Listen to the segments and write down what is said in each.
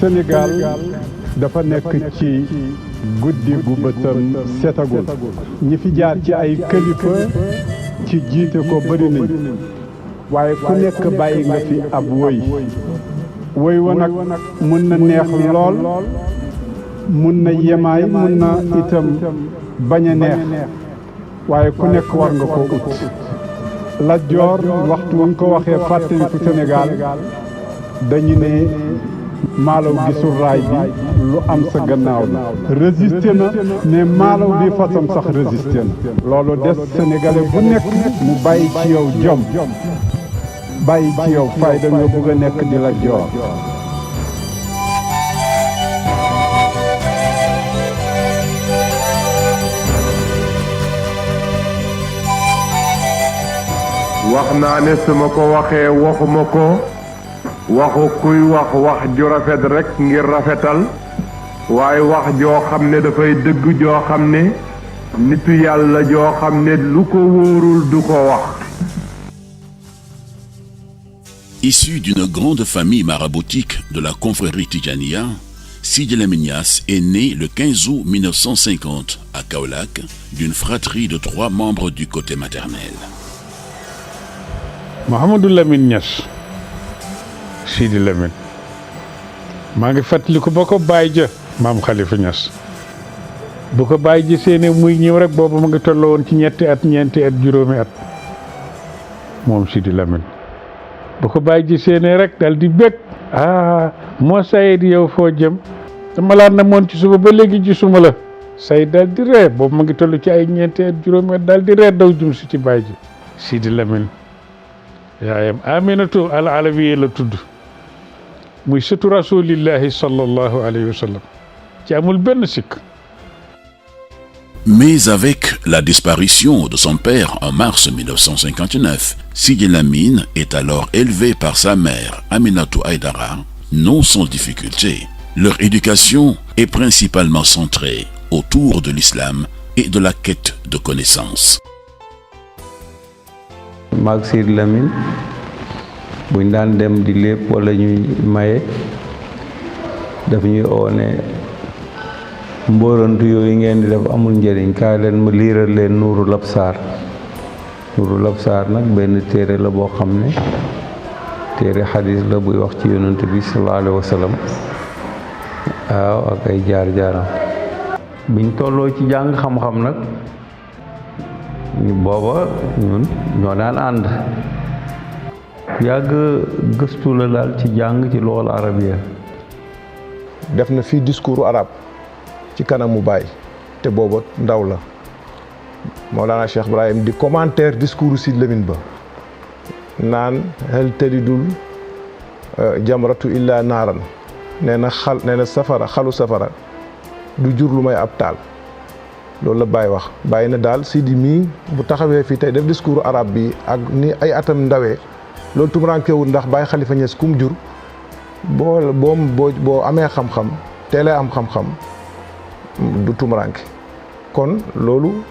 Sénégal dafa nekk ci guddi gu bëtam setagul ñi fi jaar ci ay kilifa ci jiite ko bëri nañ waaye ku nekk bàyyi nga fi ab woy wa nag mun na neex lool mun na yemaay mun na itam bañ a neex waaye ku nekk war nga ko ut Lat Joor waxtu wuñ ko waxee fàttaliku Sénégal dañu ne maalaw gisul raay bi lu am sa gannaaw la résisté na ne maalaw bi fasam sax résisté na loolu des sénégalais bu nekk mu bàyyi ci yow jom bàyyi ci yow fayda nga bëgg a nekk di Lat Joor wax naa ne su ma ko waxee waxuma ko waxu kuy wax ju rafet rek ngir rafetal waaye wax joo xam ne dafay dëgg joo xam ne nitu yàlla joo xam ne lu ko wóorul du ko wax. Issu d'une grande famille maraboutique de la confrérie Tidjaniya, Sidi Lamine Niasse est né le 15 août 1950 à Kaolack d'une fratrie de 3 membres du côté maternel. Mouhamadou Lamine Niass Sidi Lamine maa ngi fàttaliku ba ko bàyyi ja maam Khalifa Niass bu ko bàyyi ji seene muy ñëw rek boobu ma ngi tolloo woon ci ñeenti at juróomi at moom Sidi Lamine bu ko bàyyi ji seene rek dal di bég moo Sayid yow foo jëm dama laa namoon ci suba ba léegi gisuma la Sayid dal di ree boobu ma ngi toll ci ay ñeenti at juróomi at dal di ree daw jum si ci bàyyi ji Sidi Lamine yaayam Aminatu al Alawiya la tudd muy sëtu rasulillahi sallallahu alayhi wa sallam ci amul benn sikk. Mais avec la disparition de son père en mars 1959, Sidi Lamine est alors élevé par sa mère Aminatou Aïdara, non sans difficulté. Leur éducation est principalement centrée autour de l'islam et de la quête de connaissances. maag Sidi Lamine buñ daan dem di lépp wala ñuy maye daf ñuy oone mbóorantu yooyu ngeen di def amul njëriñ kaay leen ma liiral leen Nuuru Labsaar nag benn téere la boo xam ne téere xadis la buy wax ci yonent bi sallallahu alayhi wa sallam waaw ak ay jaar-jaaram biñ tolloo ci jàng xam-xam nag booba ñun ñoo daan ànd yàgg gëstu la daal ci jàng ci lool arabiya def na fii discours arabe ci kanamu baay te booba ndaw la Mawlana Cheikh Ibrahim di commentaire discours Sidi Lamine ba naan hal talidul jamratu illa naaran nee na safara xalu safara du jur lu may ab taal loolu la Baye wax bàyyi na daal Sidi mii bu taxawee fii tey def discours arabe bi ak ni ay atam ndawee loolu tumurankewul ndax Baye Khalifa Niass kum jur boo amee xam-xam teelee am xam-xam du tumuranke kon loolu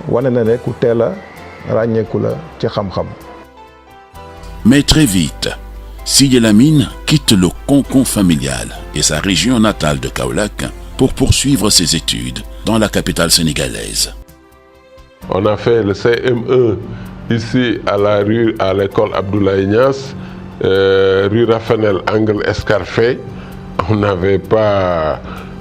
wane na ne ku teel a ràññeeku la ci xam-xam. Mais très vite, Sidi Lamine quitte le cocon familial et sa région natale de Kaolack pour poursuivre ses études dans la capitale sénégalaise. On a fait le CM1 ici à l'école Abdoulaye Niasse, rue Raffanel, angle Escarfet. On n'avait pas,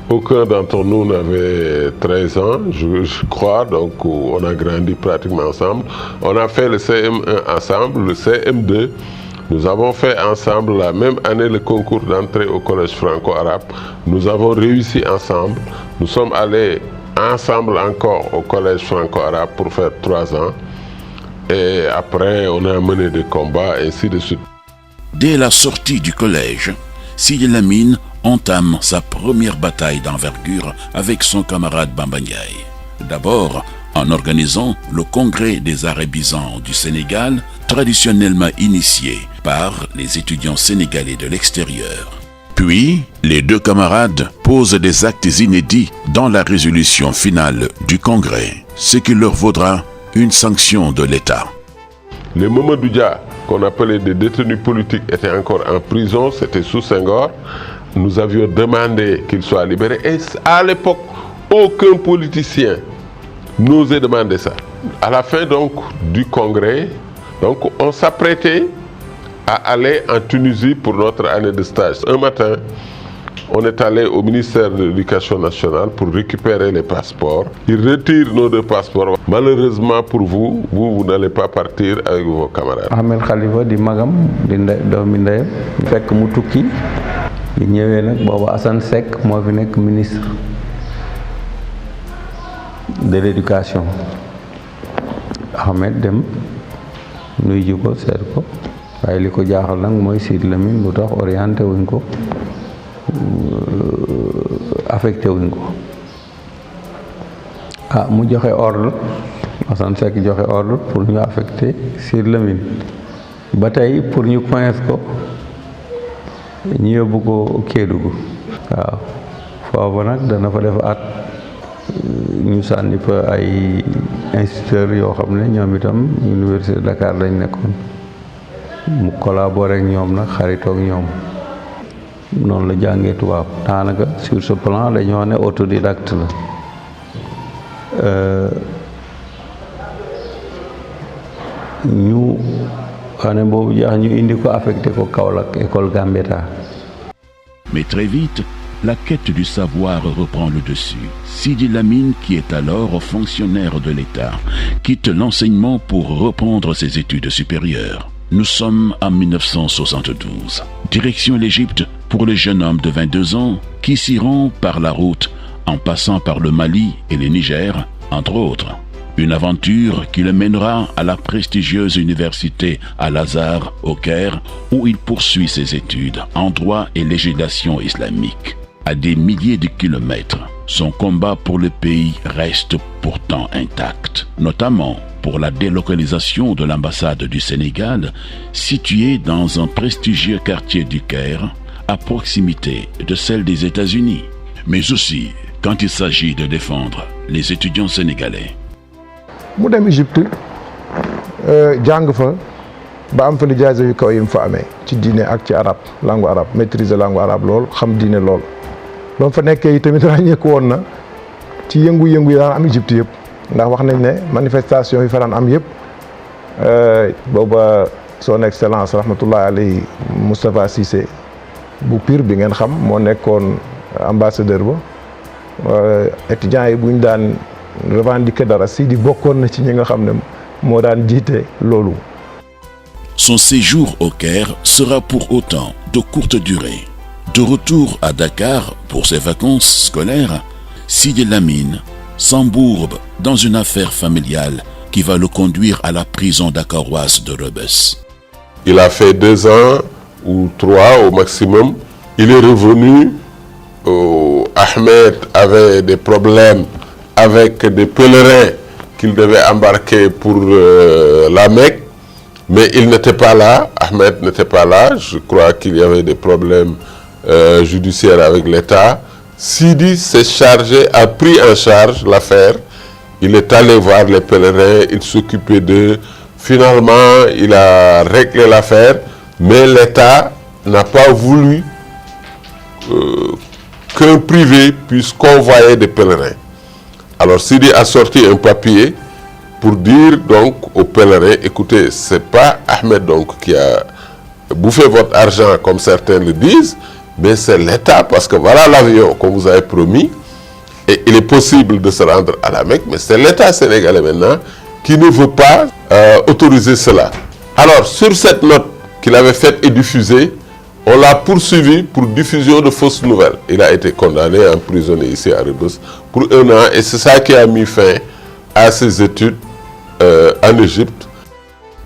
aucun d'entre nous n'avait 13 ans, je crois, donc on a grandi pratiquement ensemble. On a fait le CM1 ensemble, le CM2. Nous avons fait ensemble la même année le concours d'entrée au collège franco-arabe. Nous avons réussi ensemble. Nous sommes allés ensemble encore au collège franco-arabe pour faire 3 ans. Et après, on a mené des combats, ainsi de suite. Dès la sortie du collège, Sidi Lamine entame sa première bataille d'envergure avec son camarade Bamba Ndiaye. D'abord, en organisant le congrès des arabisants du Sénégal, traditionnellement initié par les étudiants sénégalais de l'extérieur. Puis, les deux camarades posent des actes inédits dans la résolution finale du congrès, ce qui leur vaudra une sanction de l'État. Les Mamadou Dia, qu'on appelait des détenus politiques, étaient encore en prison, c'était sous Senghor. nous avions demandé qu'il soit libéré. Et à l'époque, aucun politicien n'osait demander ça. À la fin donc du congrès, donc on s'apprêtait à aller en Tunisie pour notre année de stage. Un matin, on est allé au ministère de l'Éducation nationale pour récupérer les passeports. Ils retirent nos 2 passeports. Malheureusement pour vous, vous n'allez pas partir avec vos camarades. Ahmed Khalifa di magam di doomi ndeyam fekk mu tukki bi ñëwee nag boobu Assane Seck moo fi nekk ministre de l'éducation. Ahmed dem nuy ji ko seet ko waaye li ko jaaxal nag mooy Sidy Lamine lu tax orienté wuñ ko affecté wuñ ko mu joxe ordre Assane Seck joxe ordre pour ñu affecté Sidy Lamine ba tey pour ñu coince ko ñu yóbbu ko Kédougou waaw foofu nag dana fa def at ñu sànni fa ay instituteurs yoo xam ne ñoom itam université de Dakar lañ nekkoon mu collaboré ak ñoom nag xaritoog ñoom noonu la jàngee tubaab daanaka sur ce plan dañoo ne autodidacte la ñu année boobu jaax ñu indi ko affecté ko Kaolack école Gambetta. Mais très vite, la quête du savoir reprend le dessus. Sidy Lamine, qui est alors fonctionnaire de l'État, quitte l'enseignement pour reprendre ses études supérieures. Nous sommes en 1972. Direction l'Égypte pour le jeune homme de 22 ans qui s'y rend par la route en passant par le Mali et le Niger, entre autres. Une aventure qui le mènera à la prestigieuse université Al-Azhar au Caire où il poursuit ses études en droit et législation islamique. À des milliers de kilomètres, son combat pour le pays reste pourtant intact, notamment pour la délocalisation de l'ambassade du Sénégal, située dans un prestigieux quartier du Caire, à proximité de celle des États-Unis, mais aussi quand il s'agit de défendre les étudiants sénégalais. mu dem Égypte jàng fa ba am fa lijaasa yu kaw yi mu fa amee ci diine ak ci arabe langue arabe maîtriser langue arabe lool xam diine lool ba mu fa nekkee tamit ràññeeku woon na ci yëngu-yëngu yi daan am Égypte yëpp ndax wax nañ ne manifestation yi fa daan am yëpp booba son excellence rahmatullahi alayhi Moustapha Cissé bu Pire bi ngeen xam moo nekkoon ambassadeur ba étudiants yi buñ daan revendiquer dara Sidy bokkoon na ci ñi nga xam ne moo daan jiite loolu. Son séjour au Caire sera pour autant de courte durée. De retour à Dakar pour ses vacances scolaires, Sidy Lamine s'embourbe dans une affaire familiale qui va le conduire à la prison dakaroise de Rebeuss. Il a fait 2 ans ou 3 au maximum. Il est revenu. Ahmed avait des problèmes avec des pèlerins qu'il devait embarquer pour la Mecque, mais il n'était pas là, Ahmed n'était pas là, je crois qu'il y avait des problèmes judiciaires avec l'État. Sidy s'est chargé, a pris en charge l'affaire, il est allé voir les pèlerins, il s'occupait d'eux, finalement il a réglé l'affaire, mais l'État n'a pas voulu qu'un privé puisse convoyer des pèlerins. Alors Sidy a sorti un papier pour dire donc aux pèlerins, écoutez, c'est pas Ahmed donc qui a bouffé votre argent comme certains le disent, mais c'est l'État parce que voilà l'avion qu'on vous avait promis et il est possible de se rendre à la Mecque, mais c'est l'État sénégalais maintenant qui ne veut pas autoriser cela. Alors sur cette note qu'il avait faite et diffusée, on l'a poursuivi pour diffusion de fausses nouvelles. Il a été condamné, emprisonné ici à Rebeuss pour 1 an et c'est ça qui a mis fin à ses études en Égypte.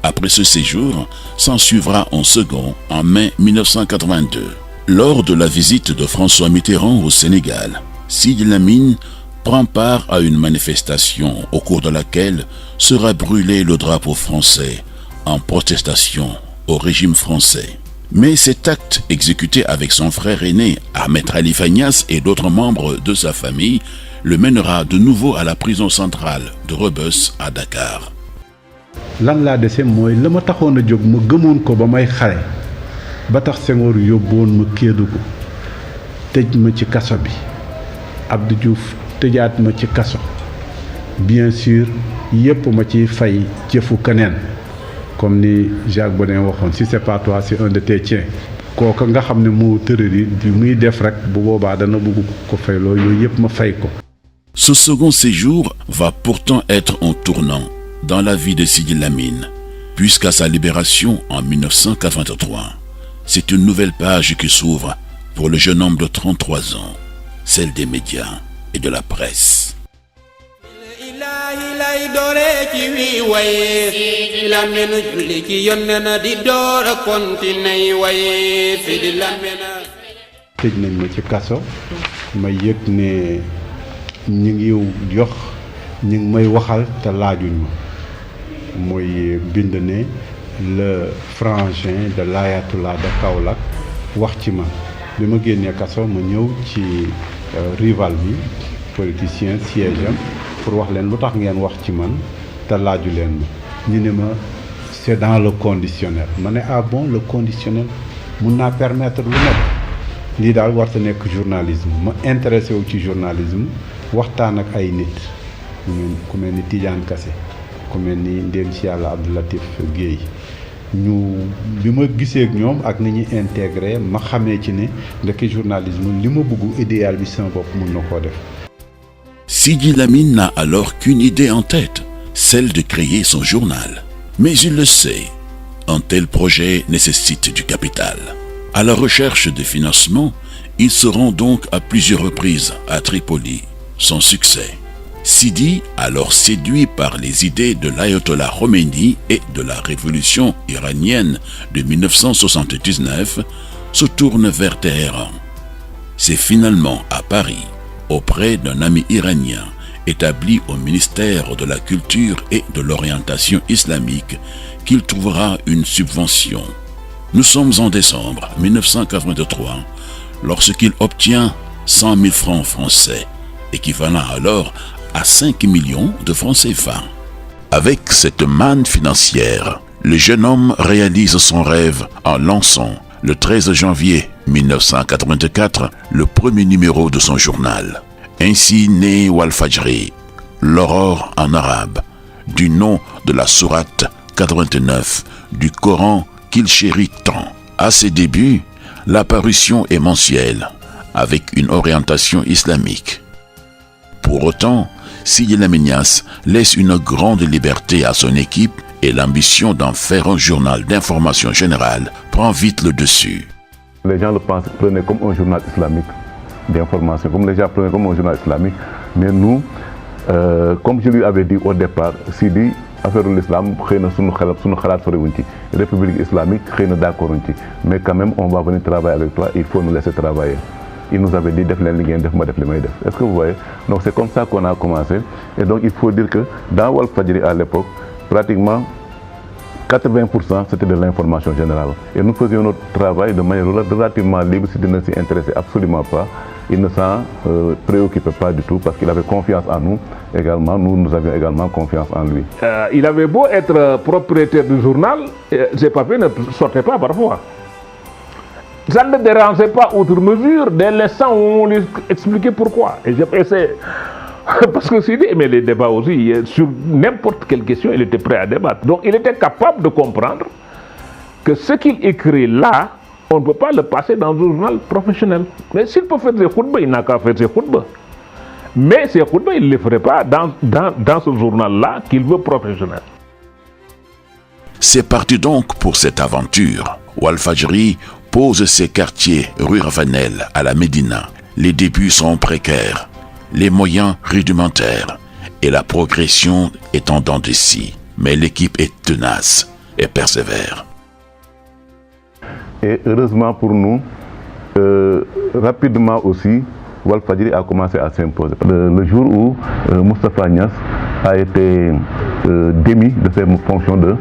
Après ce séjour, s'en suivra un second en mai 1982. Lors de la visite de François Mitterrand au Sénégal, Sidy Lamine prend part à une manifestation au cours de laquelle sera brûlé le drapeau français en protestation au régime français. Mais cet acte exécuté avec son frère aîné Ahmed Khalifa Niass et d'autres membres de sa famille le mènera de nouveau à la prison centrale de Rebeuss à Dakar. lan laa dese mooy la ma taxoon a jóg ma gëmoon ko ba may xare ba tax Senghor yóbboon ma Kédougou tëj ma ci kaso bi Abdou Diouf tëjaat ma ci kaso bien sûr yépp ma ci fay jëfu keneen comme ni Jacques Bodin waxoon si c'est pas toi c'est un de tes tiens kooka nga xam ne moo tërëri bi muy def rek bu boobaa dana bëgg ko fay loolu yooyu yépp ma fay ko. Ce second séjour va pourtant être un tournant dans la vie de Sidi Lamine, puisqu'à sa libération en 1983, c'est une nouvelle page qui s'ouvre pour le jeune homme de 33 ans, celle des médias et de la presse. tëj nañ ma ci kaso ma yëg ne ñi ngi jox ñi ngi may waxal te laajuñ ma mooy bind ne le frangin de l'Ayatollah de Kaolack wax ci man bi ma génnee kaso ma ñëw ci rival bi politicien siège am pour wax leen lu tax ngeen wax ci man te laaju leen ma ñu ne ma c'est dans le conditionnel ma ne ah bon le conditionnel mun naa permettre lu nekk lii daal warta nekk journalisme ma intéressé wu ci journalisme waxtaan ak ay nit ku mel ni Tidiane Kassé ku mel ni ndéem ci yàlla Abdou Latif Guèye ñu bi ma gisee ak ñoom ak ni ñuy intégré ma xamee ci ne ndekki journalisme li ma bëgg idéal bi sama bopp mun na koo def. Sidi Lamine n'a alors qu'une idée en tête, celle de créer son journal. Mais il le sait, un tel projet nécessite du capital. À la recherche de financement, il se rend donc à plusieurs reprises à Tripoli, sans succès. Sidi, alors séduit par les idées de l'Ayatollah Khomeini et de la révolution iranienne de 1979, se tourne vers Téhéran. C'est finalement à Paris, auprès d'un ami iranien établi au ministère de la Culture et de l'Orientation islamique, qu'il trouvera une subvention. Nous sommes en décembre 1983 lorsqu'il obtient 100 000 francs français, équivalent alors à 5 millions de francs CFA. Avec cette manne financière, le jeune homme réalise son rêve en lançant, le 13 janvier 1984, le premier numéro de son journal. Ainsi naît Walfadjri, l'aurore en arabe, du nom de la sourate 89 du Coran qu'il chérit tant. À ses débuts, la parution est mensuelle, avec une orientation islamique. Pour autant, Sidi Lamine Niasse laisse une grande liberté à son équipe et l'ambition d'en faire un journal d'information générale prend vite le dessus. Les gens le prenaient comme un journal islamique d'information, comme les gens prenaient comme un journal islamique. Mais nous, comme je lui avais dit au départ, Sidi, affaire de l'islam, République islamique, d'accord, mais quand même on va venir travailler avec toi, il faut nous laisser travailler. Il nous avait dit est-ce que vous voyez? Donc c'est comme ça qu'on a commencé. Et donc il faut dire que dans Walfadjri à l'époque, pratiquement 80% c'était de l'information générale. Et nous faisions notre travail de manière relativement libre. S'il ne s'y intéressait absolument pas, il ne s'en préoccupait pas du tout parce qu'il avait confiance en nous également. Nous avions également confiance en lui. Il avait beau être propriétaire du journal, ses papiers ne sortaient pas parfois. Ça ne dérangeait pas outre mesure dès l'instant où on lui expliquait pourquoi. Et j'ai essayé, parce que Sidi aimait les débats aussi, sur n'importe quelle question, il était prêt à débattre. Donc il était capable de comprendre que ce qu'il écrit là, on ne peut pas le passer dans un journal professionnel. Mais s'il peut faire ses khutbas, il n'a qu'à faire ses khutbas. Mais ses khutbas, il ne les ferait pas dans ce journal-là qu'il veut professionnel. C'est parti donc pour cette aventure. Walfadjri pose ses quartiers rue Ravanel à la Médina. Les débuts sont précaires, les moyens rudimentaires et la progression est en dents de scie. Mais l'équipe est tenace et persévère. Et heureusement pour nous, rapidement aussi, Walfadjri a commencé à s'imposer. Le jour où Moustapha Niasse a été démis de ses fonctions de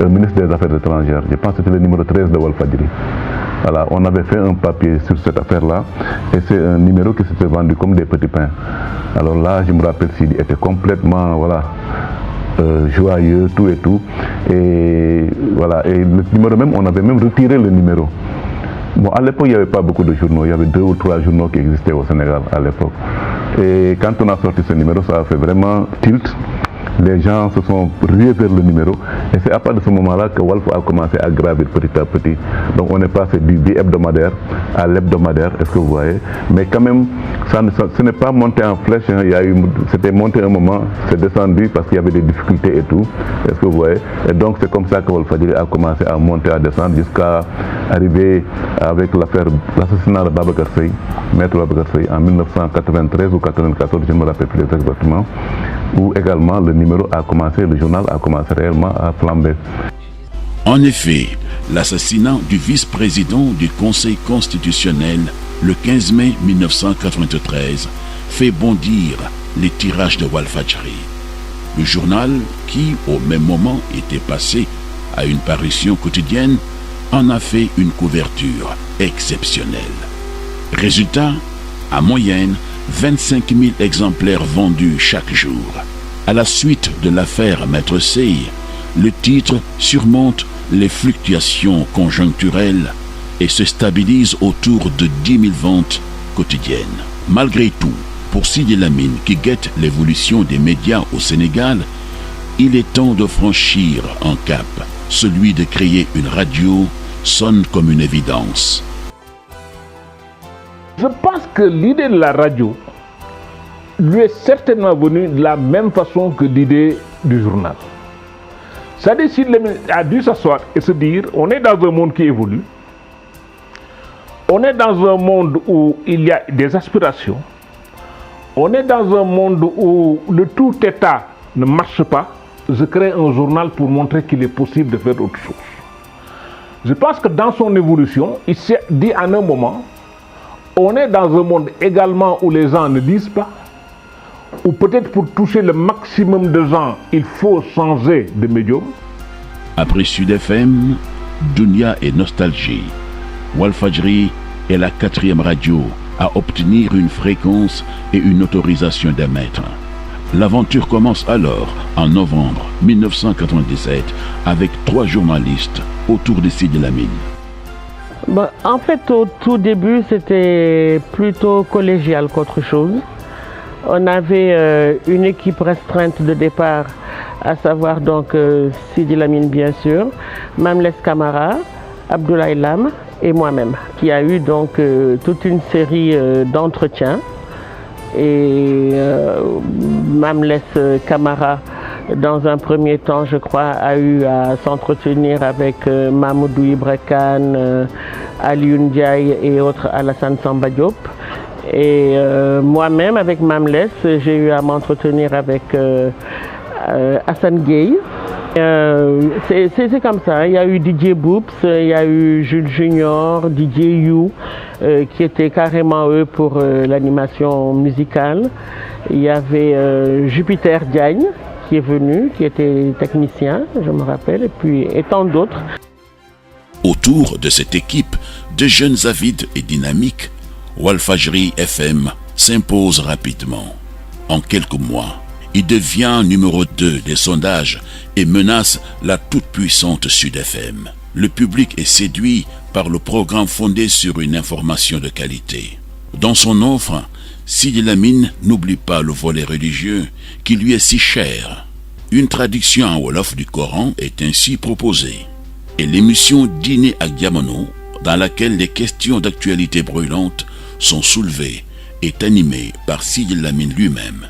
ministre des Affaires étrangères. Je pense que c'était le numéro 13 de Walfadjri. Voilà, on avait fait un papier sur cette affaire-là et c'est un numéro qui s'était vendu comme des petits pains. Alors là, je me rappelle, Sidi était complètement joyeux, tout et tout. Et voilà, et le numéro même, on avait même retiré le numéro. Bon, à l'époque, il n'y avait pas beaucoup de journaux. Il y avait 2 ou 3 journaux qui existaient au Sénégal à l'époque. Et quand on a sorti ce numéro, ça a fait vraiment tilt. Les gens se sont rués vers le numéro. Et c'est à partir de ce moment-là que Walf a commencé à gravir petit à petit. Donc on est passé du hebdomadaire à l'hebdomadaire, est-ce que vous voyez? Mais quand même, ce n'est pas monté en flèche. Hein. C'était monté un moment, c'est descendu parce qu'il y avait des difficultés et tout. Est-ce que vous voyez? Et donc c'est comme ça que Walfadjri a commencé à monter, à descendre, jusqu'à arriver avec l'assassinat de Babacar Seye, Maître Babacar Seye, en 1993 ou 1994, je ne me rappelle plus exactement, où également le numéro a commencé, le journal a commencé réellement à flamber. En effet, l'assassinat du vice-président du Conseil constitutionnel le 15 mai 1993 fait bondir les tirages de Walfadjri. Le journal, qui au même moment était passé à une parution quotidienne, en a fait une couverture exceptionnelle. Résultat, en moyenne, 25 000 exemplaires vendus chaque jour. À la suite de l'affaire Maître Seye, le titre surmonte les fluctuations conjoncturelles et se stabilise autour de 10 000 ventes quotidiennes. Malgré tout, pour Sidi Lamine qui guette l'évolution des médias au Sénégal, il est temps de franchir un cap. Celui de créer une radio sonne comme une évidence. Je pense que l'idée de la radio lui est certainement venue de la même façon que l'idée du journal. C'est-à-dire qu'il a dû s'asseoir et se dire, on est dans un monde qui évolue, on est dans un monde où il y a des aspirations, on est dans un monde où le tout État ne marche pas, je crée un journal pour montrer qu'il est possible de faire autre chose. Je pense que dans son évolution, il s'est dit à un moment, on est dans un monde également où les gens ne lisent pas, ou peut-être pour toucher le maximum de gens, il faut changer de médium. Après Sud FM, Dunia et Nostalgie, Walfadjri est la 4e radio à obtenir une fréquence et une autorisation d'émettre. L'aventure commence alors en novembre 1997 avec 3 journalistes autour de Sidi Lamine. En fait, au tout début, c'était plutôt collégial qu'autre chose. On avait une équipe restreinte de départ, à savoir donc Sidi Lamine bien sûr, Mamles Camara, Abdoulaye Lam et moi-même, qui a eu donc toute une série d'entretiens. Et Mamles Camara, dans un premier temps, je crois, a eu à s'entretenir avec Mamoudou Ibra Kane, Alioune Ndiaye et autres, Alassane Samba Diop. Et moi-même, avec Mamles, j'ai eu à m'entretenir avec Hassan Gueye. C'est comme ça, il y a eu DJ Boops, il y a eu Jules Junior, DJ You, qui étaient carrément eux pour l'animation musicale. Il y avait Jupiter Diagne qui est venu, qui était technicien, je me rappelle, et tant d'autres. Autour de cette équipe de jeunes avides et dynamiques, Walfadjri FM s'impose rapidement. En quelques mois, il devient numéro 2 des sondages et menace la toute-puissante Sud FM. Le public est séduit par le programme fondé sur une information de qualité. Dans son offre, Sidi Lamine n'oublie pas le volet religieux qui lui est si cher. Une traduction en Wolof du Coran est ainsi proposée. Et l'émission Dîner à Diamono, dans laquelle les questions d'actualité brûlantes sont soulevées, est animée par Sidi Lamine lui-même.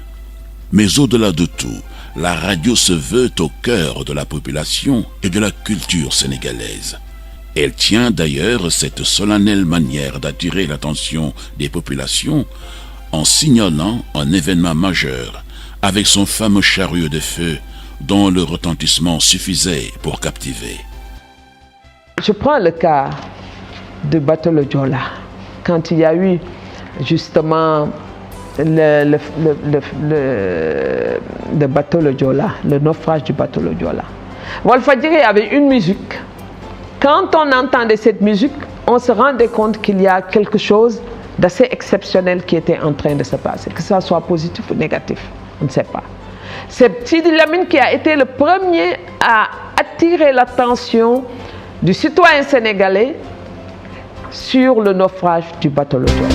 Mais au-delà de tout, la radio se veut au cœur de la population et de la culture sénégalaise. Elle tient d'ailleurs cette solennelle manière d'attirer l'attention des populations en signalant un événement majeur avec son fameux chariot de feu dont le retentissement suffisait pour captiver. Je prends le cas de bateau Le Joola, quand il y a eu justement le bateau Le Joola, le naufrage du bateau Le Joola. Walfadjri avait une musique. Quand on entendait cette musique, on se rendait compte qu'il y a quelque chose d'assez exceptionnel qui était en train de se passer, que ça soit positif ou négatif, on ne sait pas. C'est Sidi Lamine qui a été le premier à attirer l'attention du citoyen sénégalais sur le naufrage du bateau le Joola.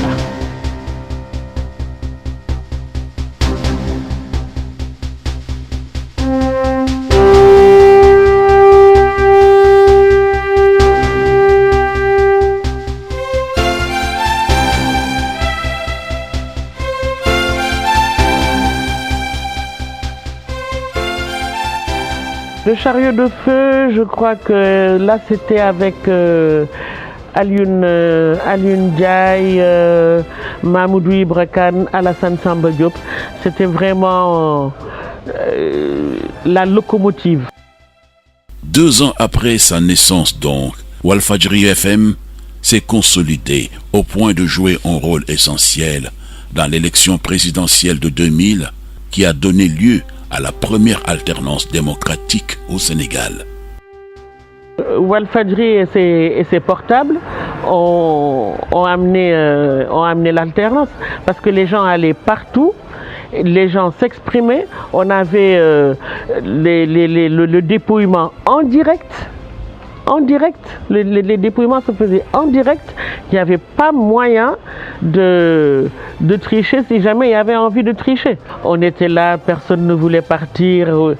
Le chariot de feu, je crois que là c'était avec Alioune Ndiaye, Mamoudou Ibra Kane, Alassane Samba Diop. C'était vraiment la locomotive. 2 ans après sa naissance donc, Walfadjri FM s'est consolidé au point de jouer un rôle essentiel dans l'élection présidentielle de 2000 qui a donné lieu à la première alternance démocratique au Sénégal. Walfadjri et ses portables ont amené l'alternance parce que les gens allaient partout, les gens s'exprimaient, on avait le dépouillement en direct. Les dépouillements se faisaient en direct. Il n'y avait pas moyen de tricher si jamais il y avait envie de tricher. On était là, personne ne voulait partir.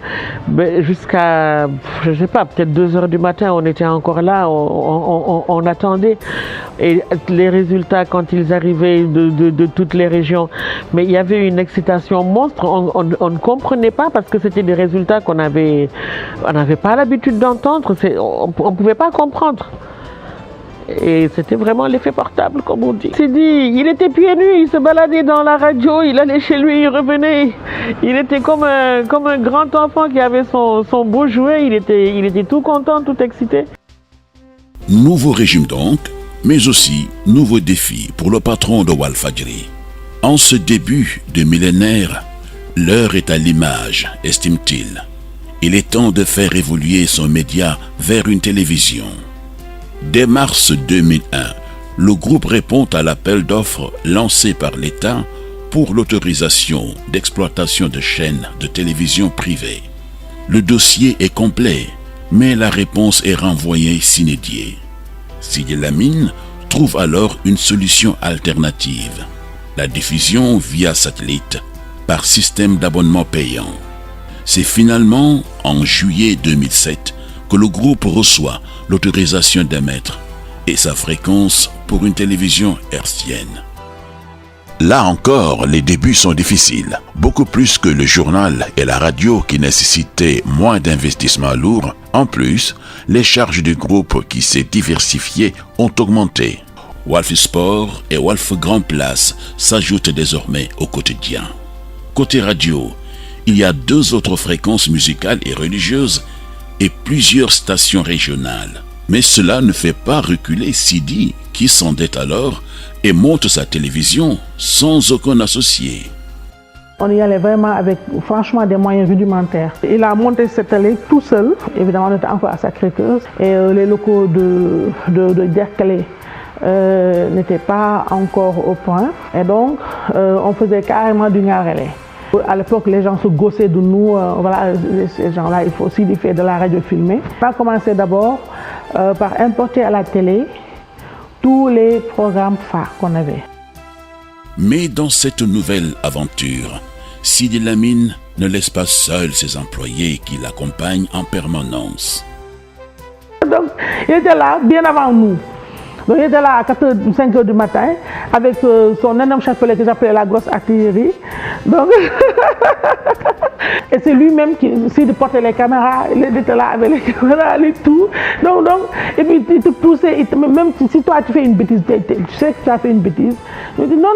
Jusqu'à, je ne sais pas, peut-être 2 heures du matin, on était encore là, on attendait. Et les résultats, quand ils arrivaient de toutes les régions, mais il y avait une excitation monstre. On ne comprenait pas parce que c'était des résultats qu'on n'avait pas l'habitude d'entendre. On ne pouvait pas comprendre. Et c'était vraiment l'effet portable, comme on dit. C'est dit, il était pieds nus, il se baladait dans la radio, il allait chez lui, il revenait. Il était comme un grand enfant qui avait son beau jouet, il était tout content, tout excité. Nouveau régime donc, mais aussi nouveau défi pour le patron de Walfadjri. En ce début de millénaire, l'heure est à l'image, estime-t-il. Il est temps de faire évoluer son média vers une télévision. Dès mars 2001, le groupe répond à l'appel d'offres lancé par l'État pour l'autorisation d'exploitation de chaînes de télévision privées. Le dossier est complet, mais la réponse est renvoyée sine die. Sidi Lamine trouve alors une solution alternative, la diffusion via satellite par système d'abonnement payant. C'est finalement en juillet 2007 que le groupe reçoit l'autorisation d'émettre et sa fréquence pour une télévision hertzienne. Là encore, les débuts sont difficiles, beaucoup plus que le journal et la radio qui nécessitaient moins d'investissements lourds. En plus, les charges du groupe qui s'est diversifié ont augmenté. Walf Sport et Walf Grand Place s'ajoutent désormais au quotidien. Côté radio, il y a 2 autres fréquences musicales et religieuses et plusieurs stations régionales. Mais cela ne fait pas reculer Sidi, qui s'endette alors et monte sa télévision sans aucun associé. On y allait vraiment avec, franchement, des moyens rudimentaires. Il a monté cette télé tout seul. Évidemment, on était encore à Sacré-Cœur. Et les locaux de Derklé n'étaient pas encore au point. Et donc, on faisait carrément du Ngarélé. À l'époque, les gens se gossaient de nous. Voilà, ces gens-là, il faut aussi faire de la radio filmée. On a commencé d'abord par importer à la télé tous les programmes phares qu'on avait. Mais dans cette nouvelle aventure, Sidi Lamine ne laisse pas seul ses employés qui l'accompagnent en permanence. Donc, il était là bien avant nous. Donc, il était là à 4 h, 5 h du matin avec son énorme chapelet que j'appelais la grosse artillerie. Donc, et c'est lui-même qui portait les caméras, il était là avec les caméras et tout. Donc, et puis il te poussait, même si toi tu fais une bêtise, tu sais que tu as fait une bêtise. Il dit non,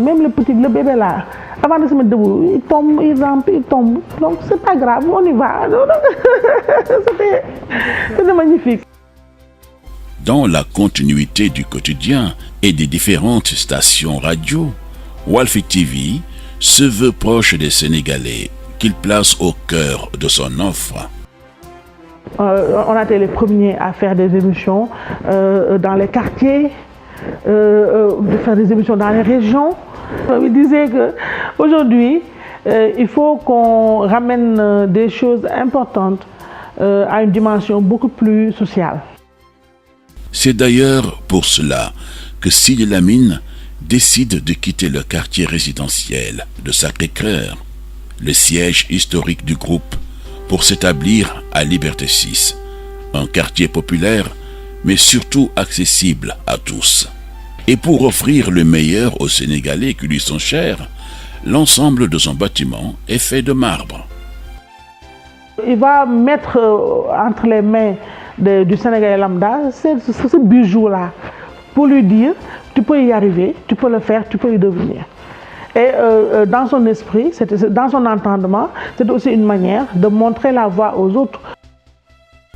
même le bébé là, avant de se mettre debout, il tombe, il rampe, il tombe. Donc c'est pas grave, on y va. C'était magnifique. Dans la continuité du quotidien et des différentes stations radio, Walf TV se veut proche des Sénégalais qu'il place au cœur de son offre. On a été les premiers à faire des émissions dans les quartiers, de faire des émissions dans les régions. Il disait qu'aujourd'hui, il faut qu'on ramène des choses importantes à une dimension beaucoup plus sociale. C'est d'ailleurs pour cela que Sidi Lamine décide de quitter le quartier résidentiel de Sacré-Cœur, le siège historique du groupe, pour s'établir à Liberté 6, un quartier populaire mais surtout accessible à tous. Et pour offrir le meilleur aux Sénégalais qui lui sont chers, l'ensemble de son bâtiment est fait de marbre. Il va mettre entre les mains du Sénégalais lambda ce bijou-là pour lui dire tu peux y arriver, tu peux le faire, tu peux y devenir. Et dans son esprit, dans son entendement, c'est aussi une manière de montrer la voie aux autres.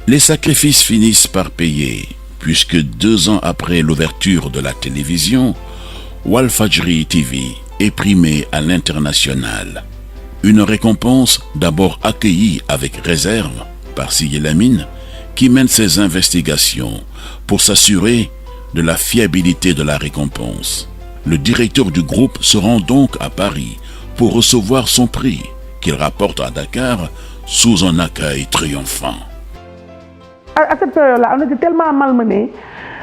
Les sacrifices finissent par payer, puisque 2 ans après l'ouverture de la télévision, Walfadjri TV est primé à l'international. Une récompense d'abord accueillie avec réserve par Sidi Lamine, qui mène ses investigations pour s'assurer de la fiabilité de la récompense. Le directeur du groupe se rend donc à Paris pour recevoir son prix, qu'il rapporte à Dakar sous un accueil triomphant. À cette période-là, on était tellement malmenés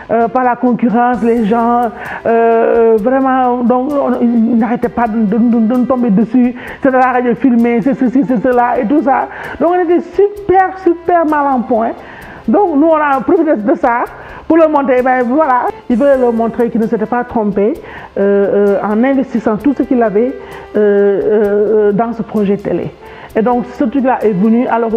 par la concurrence, les gens, vraiment, donc, ils n'arrêtaient pas de nous tomber dessus, c'est de la radio filmée, c'est ceci, c'est cela, et tout ça. Donc on était super mal en point. Donc nous, on a profité de ça pour leur montrer, ben voilà, ils veulent leur montrer qu'ils ne s'étaient pas trompés en investissant tout ce qu'ils avaient dans ce projet télé. Et donc ce truc-là est venu, alors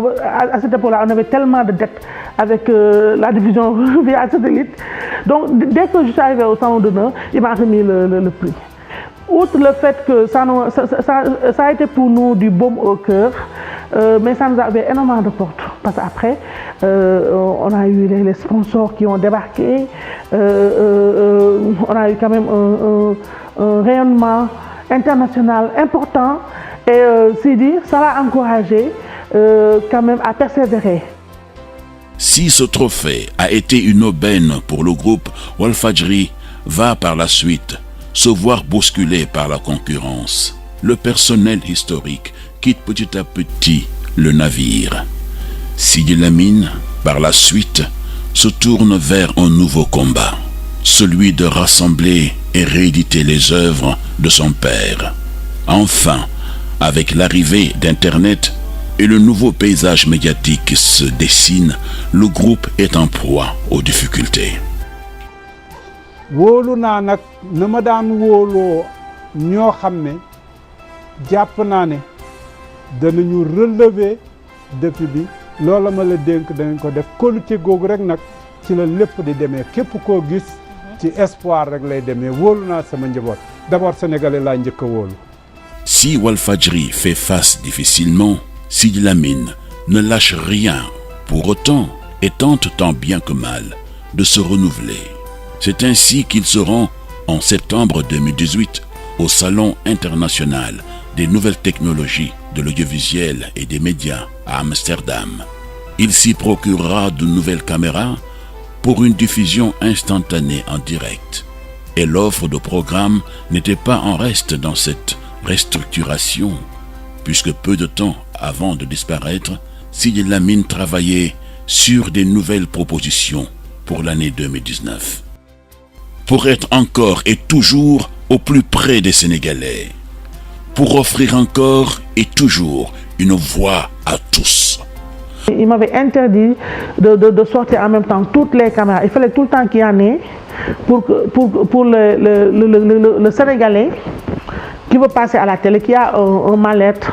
à cette époque-là, on avait tellement de dettes avec la division via satellite. Donc dès que je suis arrivé au salon d'honneur, il m'a remis le prix. Outre le fait que ça a été pour nous du baume au cœur, mais ça nous avait énormément de portes. Parce qu'après, on a eu les sponsors qui ont débarqué, on a eu quand même un rayonnement international important. Et c'est dire, ça l'a encouragé quand même à persévérer. Si ce trophée a été une aubaine pour le groupe, Walfadjri va par la suite se voir bousculé par la concurrence. Le personnel historique quitte petit à petit le navire. Sidi Lamine, par la suite, se tourne vers un nouveau combat, celui de rassembler et rééditer les œuvres de son père. Enfin, avec l'arrivée d'Internet et le nouveau paysage médiatique qui se dessine, le groupe est en proie aux difficultés. wóolu naa nag na ma daan wóoloo ñoo xam ne jàpp naa ne danañu relever défi bi loola ma la dénk danañ ko def kóolute googu rek nag ci la lépp di demee képp koo gis ci espoir rek lay demee wóolu naa sama njaboot d'abord sénégalais laa njëkk a wóolu. Si Walfadjri fait face difficilement, Sidi Lamine ne lâche rien pour autant et tente tant bien que mal de se renouveler. C'est ainsi qu'il se rend en septembre 2018 au Salon international des nouvelles technologies de l'audiovisuel et des médias à Amsterdam. Il s'y procurera de nouvelles caméras pour une diffusion instantanée en direct. Et l'offre de programme n'était pas en reste dans cette restructuration, puisque peu de temps avant de disparaître, Sidi Lamine travaillait sur des nouvelles propositions pour l'année 2019. Pour être encore et toujours au plus près des Sénégalais, pour offrir encore et toujours une voix à tous. Il m'avait interdit de sortir en même temps toutes les caméras. Il fallait tout le temps qu'il y en ait pour le Sénégalais qui veut passer à la télé, qui a un mal-être,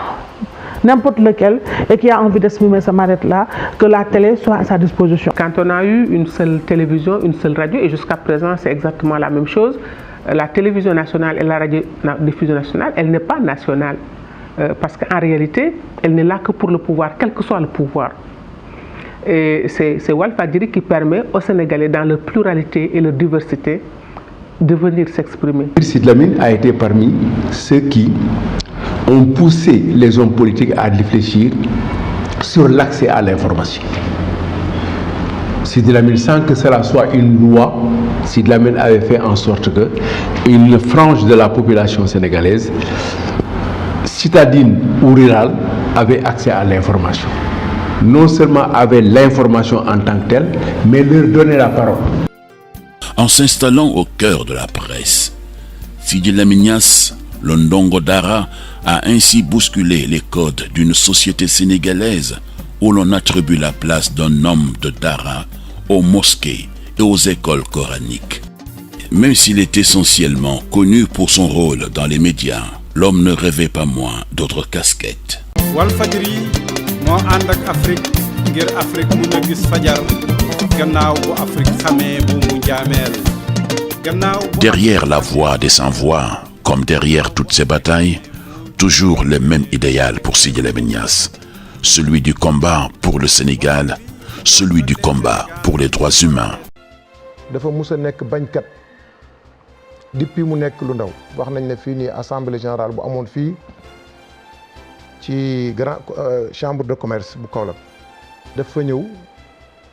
n'importe lequel, et qui a envie d'exprimer ce mal-être-là, que la télé soit à sa disposition. Quand on a eu une seule télévision, une seule radio, et jusqu'à présent c'est exactement la même chose, la télévision nationale et la radiodiffusion nationale, elle n'est pas nationale. Parce qu'en réalité, elle n'est là que pour le pouvoir, quel que soit le pouvoir. Et c'est Walfadjri qui permet aux Sénégalais, dans leur pluralité et leur diversité, de venir s'exprimer. Sidi Lamine a été parmi ceux qui ont poussé les hommes politiques à réfléchir sur l'accès à l'information. Sidi Lamine, sans que cela soit une loi, Sidi Lamine avait fait en sorte que une frange de la population sénégalaise, citadine ou rurale, avait accès à l'information. Non seulement avait l'information en tant que telle, mais leur donner la parole. en s'installant au cœur de la presse. Sidi Lamine Niasse, le Ndongo Dara, a ainsi bousculé les codes d'une société sénégalaise où l'on attribue la place d'un homme de Dara aux mosquées et aux écoles coraniques. Même s'il est essentiellement connu pour son rôle dans les médias, l'homme ne rêvait pas moins d'autres casquettes. Walfadjri moo ànd ak Afrique ngir Afrique mun a gis fajar gannaaw bu Afrique xamee bu mu jaameel. Derrière la voix des sans-voix, comme derrière toutes ces batailles, toujours le même idéal pour Sidi Lamine Niasse, celui du combat pour le Sénégal, celui du combat pour les droits humains. dafa mus a nekk bañkat depuis mu nekk lu ndaw wax nañ ne fii nii assemblée générale bu amoon fii ci grand chambre de commerce bu Kaolack dafa ñëw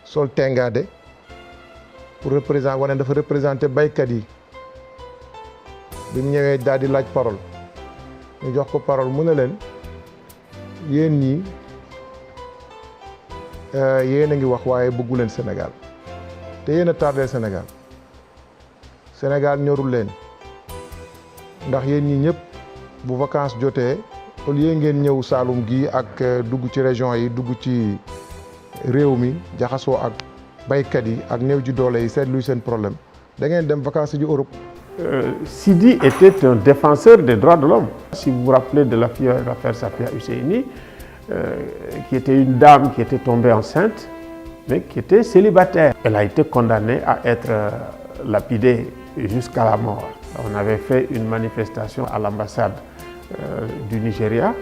sol tengaade pour représenter wane dafa représenter baykat yi bi mu ñëwee daal di laaj parole ñu jox ko parole mu ne leen yéen ñii yéen a ngi wax waaye bëggu leen Sénégal te yéen a tardé Sénégal Sénégal ñorul leen ndax yéen ñi ñëpp bu vacances jotee au lieu ngeen ñëw Saloum gi ak dugg ci région yi dugg ci réew mi jaxasoo ak baykat yi ak néew ji doole yi seet luy seen problème da ngeen dem vacances ji Europe. Sidi était un défenseur des droits de l'homme. Si vous vous rappelez de l'affaire Safia Husseini, qui était une dame qui était tombée enceinte, mais qui était célibataire. Elle a été condamnée à être lapidée jusqu'à la mort. On avait fait une manifestation à l'ambassade du Nigeria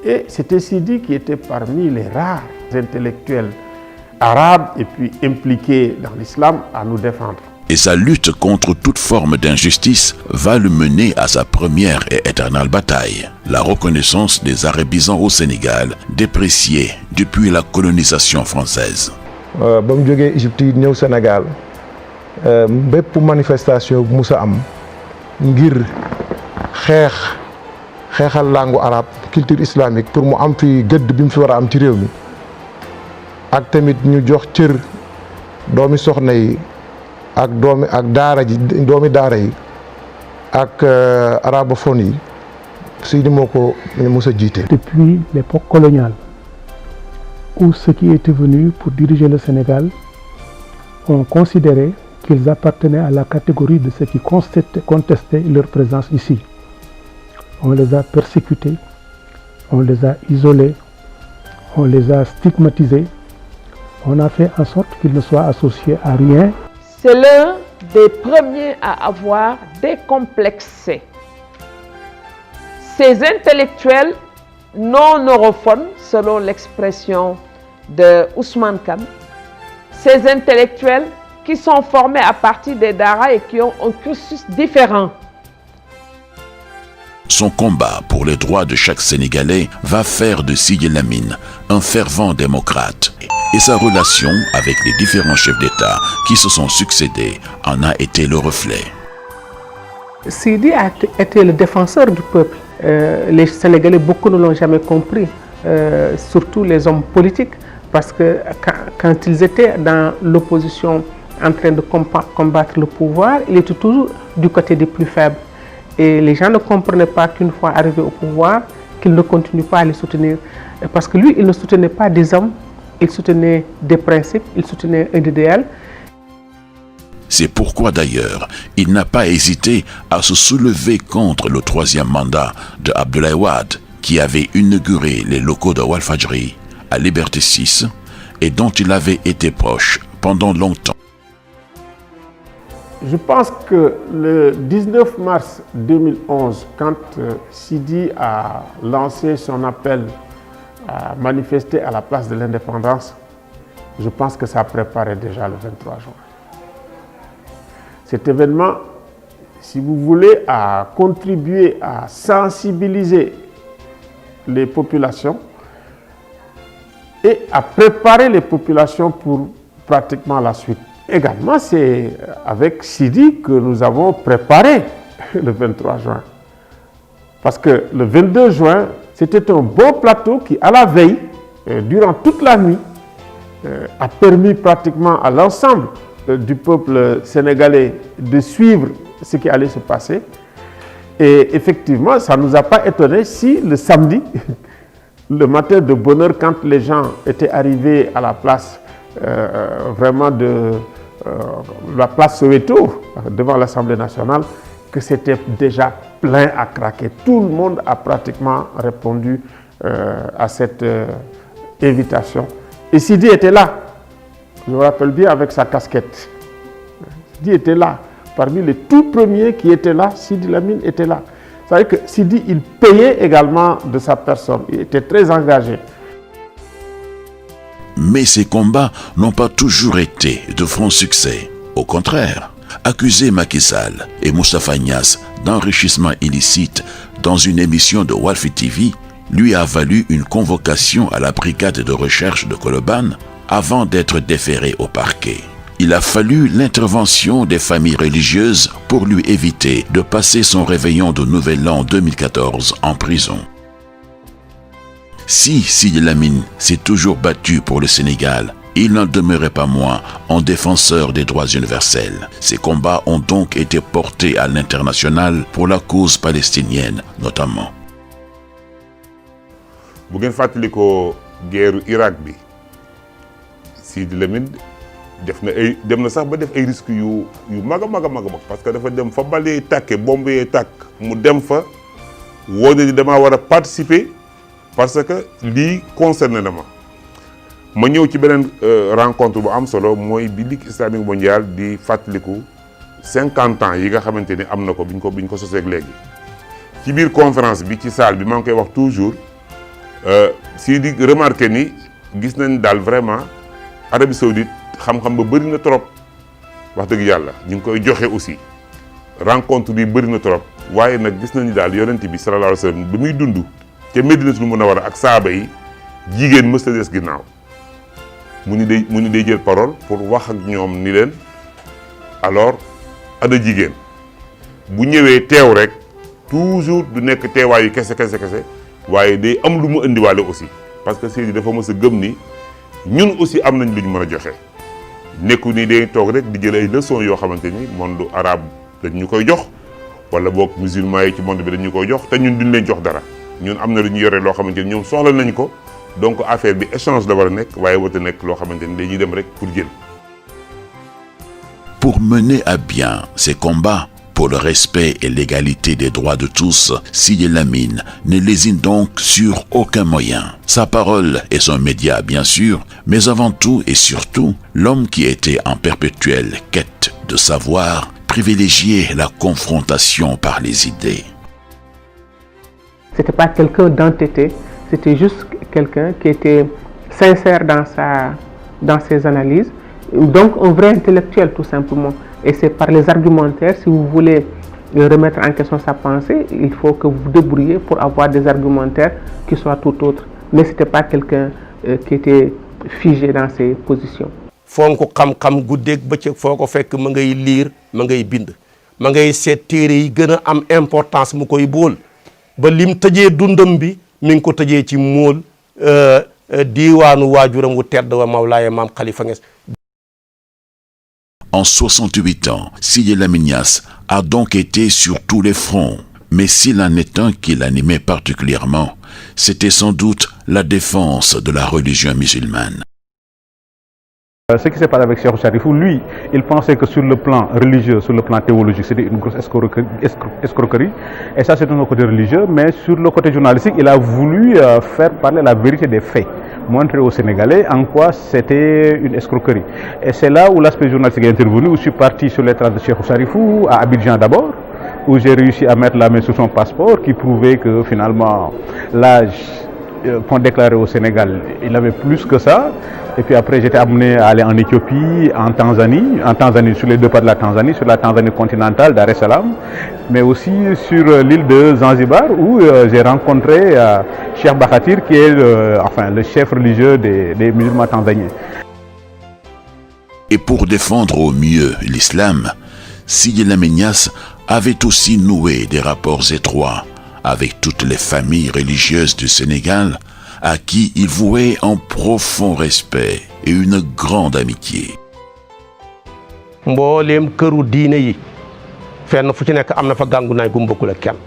et c'était Sidi qui était parmi les rares intellectuels arabes et puis impliqués dans l'islam à nous défendre. Et sa lutte contre toute forme d'injustice va le mener à sa première et éternelle bataille, la reconnaissance des arabisans au Sénégal, dépréciés depuis la colonisation française. ba mu jógee Égypte yi ñëw Sénégal bépp manifestation bu musa am ngir xeexal langue arabe culture islamique pour mu am fi gëdd bi mu fi war a am ci réew mi ak tamit ñu jox cër doomi soxna yi ak doomi ak daara ji doomi daara yi ak arabophone yi Sidi moo ko mos a jiite. Depuis l'époque coloniale où ceux qui étaient venus pour diriger le Sénégal ont considéré qu'ils appartenaient à la catégorie de ceux qui contestaient leur présence ici. On les a persécutés, on les a isolés, on les a stigmatisés, on a fait en sorte qu'ils ne soient associés à rien. C'est l'un des premiers à avoir décomplexé ces intellectuels non europhones, selon l'expression de Ousmane Kane, ces intellectuels qui sont formés à partir des Dara et qui ont un cursus différent. Son combat pour les droits de chaque Sénégalais va faire de Sidi Lamine un fervent démocrate. Et sa relation avec les différents chefs d'État qui se sont succédés en a été le reflet. Sidi a été le défenseur du peuple. Les Sénégalais, beaucoup ne l'ont jamais compris, surtout les hommes politiques, parce que quand ils étaient dans l'opposition en train de combattre le pouvoir, il était toujours du côté des plus faibles. Et les gens ne comprenaient pas qu'une fois arrivé au pouvoir, qu'il ne continue pas à les soutenir. Parce que lui, il ne soutenait pas des hommes, il soutenait des principes, il soutenait un idéal. C'est pourquoi d'ailleurs, il n'a pas hésité à se soulever contre le troisième mandat de Abdoulaye Wade, qui avait inauguré les locaux de Walfadjri à Liberté 6 et dont il avait été proche pendant longtemps. Je pense que le 19 mars 2011, quand Sidi a lancé son appel à manifester à la place de l'indépendance, je pense que ça préparait déjà le 23 juin. Cet événement, si vous voulez, a contribué à sensibiliser les populations et à préparer les populations pour pratiquement la suite. Également, c'est avec Sidi que nous avons préparé le 23 juin. Parce que le 22 juin, c'était un bon plateau qui, à la veille, durant toute la nuit, a permis pratiquement à l'ensemble du peuple sénégalais de suivre ce qui allait se passer. Et effectivement, ça ne nous a pas étonné si le samedi, le matin de bonne heure, quand les gens étaient arrivés à la place vraiment de la place Soweto, devant l'Assemblée nationale, que c'était déjà plein à craquer. Tout le monde a pratiquement répondu à cette invitation. Et Sidi était là, je me rappelle bien, avec sa casquette. Sidi était là. Parmi les tout premiers qui étaient là, Sidi Lamine était là. C'est-à-dire que Sidi, il payait également de sa personne. Il était très engagé. Mais ces combats n'ont pas toujours été de franc succès. Au contraire, accuser Macky Sall et Moustapha Niasse d'enrichissement illicite dans une émission de Walf TV lui a valu une convocation à la brigade de recherche de Colobane avant d'être déféré au parquet. Il a fallu l'intervention des familles religieuses pour lui éviter de passer son réveillon de Nouvel An 2014 en prison. Si Sidi Lamine s'est toujours battu pour le Sénégal, il n'en demeurait pas moins un défenseur des droits universels. Ses combats ont donc été portés à l'international pour la cause palestinienne notamment. bu ngeen fàttali ko guerre Irak bi Sidi Lamine dem na sax ba def ay risques yu mag a mag parce que dafa dem fa balee tàkke bombe yee tàkk mu dem fa woone ni damaa war a participer parce que lii concerné na ma ñëw ci beneen rencontre bu am solo mooy bi Ligue islamique mondiale di fàttaliku 50 ans yi nga xamante ni am na ko biñ ko soseeg léegi ci biir conférence bi ci salle bi maa ngi koy wax toujours si di remarqué ni gis nañ daal vraiment Arabie Saoudite xam-xam ba bëri na trop wax dëgg yàlla ñu ngi koy joxe aussi rencontre bi bëri na trop waaye nag gis nañu daal yonent bi sallallahu alayhi wa sallam bi muy dund ca Medinatul Munawwara ak saaba yi jigéen mës a des ginnaaw mu ni day jël parole pour wax ak ñoom ni leen alors ada jigéen bu ñëwee teew rek toujours du nekk teewaayu kese waaye day am lu mu indiwaale aussi parce que Seydi dafa mës a gëm ni ñun aussi am nañ lu ñu mën a joxe nekku ni day toog rek di jël ay leçons yoo xamante ni monde arabe dañ ñu koy jox wala boog musulman yi ci monde bi dañ ñu koy jox te ñun duñ leen jox dara ñun am na lu ñu yore loo xamante ni ñoom soxla nañ ko donc affaire bi échange la war a nekk waaye warut a nekk loo xamante ni dañuy dem rek pour jël. Pour mener à bien ces combats pour le respect et l'égalité des droits de tous, Sidi Lamine ne lésine donc sur aucun moyen. Sa parole est son média, bien sûr, mais avant tout et surtout, l'homme qui était en perpétuelle quête de savoir privilégiait la confrontation par les idées. C'était pas quelqu'un d'entêté, c'était juste quelqu'un qui était sincère dans ses analyses, donc un vrai intellectuel tout simplement. Et c'est par les argumentaires, si vous voulez remettre en question sa pensée, il faut que vous vous débrouillez pour avoir des argumentaires qui soient tout autres. Mais ce n'était pas quelqu'un qui était figé dans ses positions. fonk xam-xam guddeeg bëccëg foo ko fekk ma ngay liir ma ngay bind ma ngay seet téere yi gën a am importance mu koy bool ba lim tëjee dundam bi mi ngi ko tëjee ci móol diiwaanu waajuram wu tedd wa Mawlaaye Maam Khalifa Niass. En 68 ans, Sidi Lamine Niasse a donc été sur tous les fronts. Mais s'il en est un qui l'animait particulièrement, c'était sans doute la défense de la religion musulmane. Ce qui s'est passé avec Cheikh Charifou, lui, il pensait que sur le plan religieux, sur le plan théologique, c'était une grosse escroquerie. Et ça, c'est dans le côté religieux. Mais sur le côté journalistique, il a voulu faire parler la vérité des faits, montrer aux Sénégalais en quoi c'était une escroquerie. Et c'est là où l'aspect journalistique est intervenu, où je suis parti sur les traces de Cheikh Charifou, à Abidjan d'abord, où j'ai réussi à mettre la main sur son passeport, qui prouvait que finalement, l'âge qu'on déclarait au Sénégal, il avait plus que ça. Et puis après, j'étais amené à aller en Éthiopie, en Tanzanie, sur les deux pas de la Tanzanie, sur la Tanzanie continentale, Dar es Salaam, mais aussi sur l'île de Zanzibar, où j'ai rencontré Cheikh Bakhatir, qui est le chef religieux des musulmans tanzaniens. Et pour défendre au mieux l'islam, Sidi Lamine Niasse avait aussi noué des rapports étroits avec toutes les familles religieuses du Sénégal, à qui il vouait un profond respect et une grande amitié. mbooleem këru diine yi fenn fu ci nekk am na fa gàngunaay gu mu bokkul ak kenn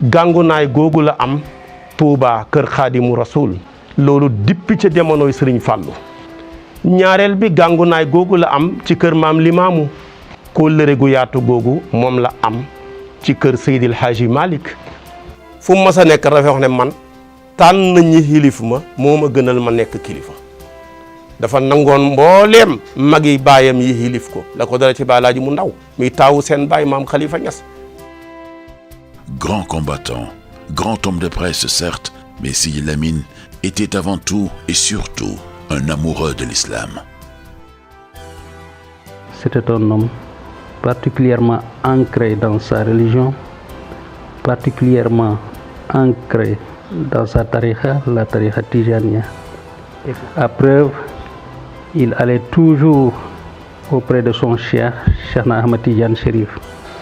gàngunaay googu la am Touba kër Xaadimu Rasul loolu dippi ca jamonoy Sëriñ Fàllu ñaareel bi gàngunaay googu la am ci kër maam Limaamu kóllëre gu yaatu googu moom la am ci kër Seydil Haaji Malick fu mu mas a nekk dafa wax ne man tànn ñi xilif ma moo ma gënal ma nekk kilifa dafa nangoon mbooleem magi baayam yi xilif ko la ko dara ci Balaaji mu ndaw muy taawu seen baay maam Khalifa Niass. Grand combattant, grand homme de presse certes, mais Sidi Lamine était avant tout et surtout un amoureux de l'islam. C'était un homme particulièrement ancré dans sa religion, particulièrement ancré dans sa tariqa, la tariqa Tijaniya. À preuve, il allait toujours auprès de son cheikh, Cheikh Ahmad Tidiane Chérif.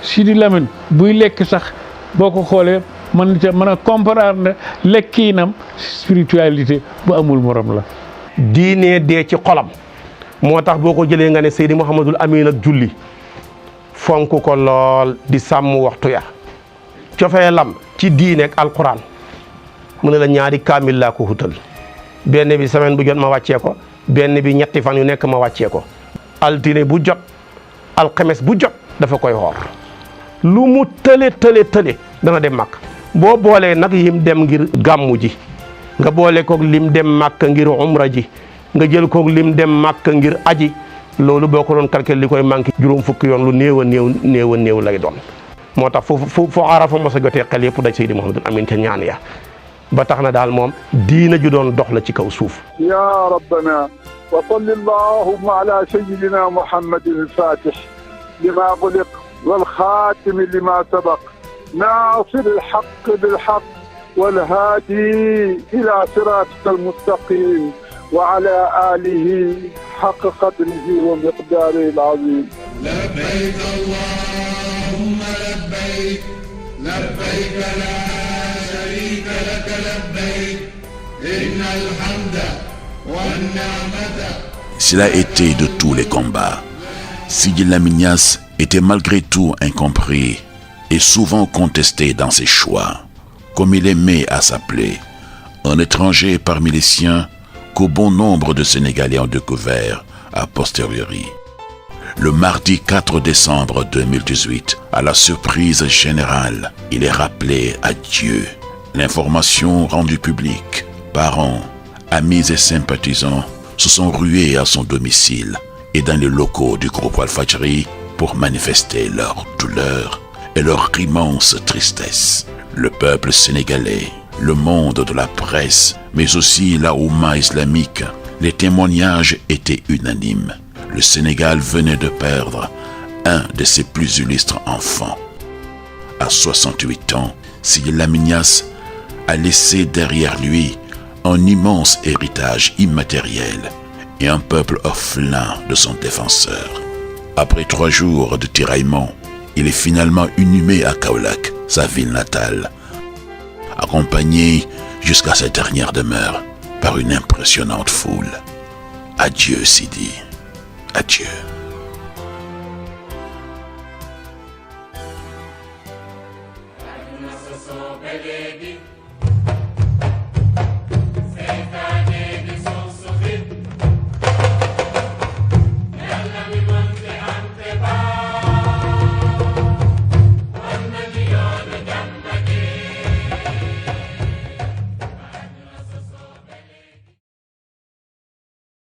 Sidi Lamine buy lekk sax boo ko xoolee mën a comparer ne lekkiinam spiritualité bu amul morom la. diine dee ci xolam moo tax boo ko jëlee nga ne Seydi Mouhamadul Amin ak julli fonk ko lool di sàmm waxtu ya cofeelam ci diine ak alquran mu ne la ñaari kaamil laa ko hutal benn bi semaine bu jot ma wàccee ko benn bi ñetti fan yu nekk ma wàccee ko altine bu jot alxames bu jot dafa koy xoor lu mu tële dana dem màkk boo boolee nag yim dem ngir gàmmu ji nga boole koog lim dem màkk ngir umra ji nga jël koog lim dem màkk ngir aji loolu boo ko doon calcul li koy manqué juróom fukki yoon lu néew a néew lay doon moo tax fu Arafa mos a jotee xel yëpp daj Seydi Mouhamadul Amin te ñaan ya ba tax na daal moom diina ju doon dox la ci kaw suuf. ya rabbana wa salli allahumma ala sayyidina muhammadin al-fatih lima ughliq wal khatim lima sabaq nasir al-haqq bil haqq wal hadi ila siratika al-mustaqim wa ala alihi haqq qadrihi wa miqdarihi al-azim. labbayk allahumma labbayk labbayk la sharika lak labbayk innal hamda wan ni'mata. S'il a été de tous les combats, Sidi Lamine Niass était malgré tout incompris et souvent contesté dans ses choix. Comme il aimait à s'appeler, un étranger parmi les siens qu'au bon nombre de Sénégalais ont découvert a posteriori. Le mardi 4 décembre 2018, à la surprise générale, il est rappelé à Dieu. L'information rendue publique, parents, amis et sympathisants se sont rués à son domicile et dans les locaux du groupe Walfadjri pour manifester leur douleur et leur immense tristesse. Le peuple sénégalais, le monde de la presse, mais aussi la Oumma islamique, les témoignages étaient unanimes. Le Sénégal venait de perdre un de ses plus illustres enfants. À 68 ans, Sidi Lamine Niass a laissé derrière lui un immense héritage immatériel et un peuple orphelin de son défenseur. Après 3 jours de tiraillement, il est finalement inhumé à Kaolack, sa ville natale, accompagné jusqu'à sa dernière demeure par une impressionnante foule. Adieu Sidi, adieu. so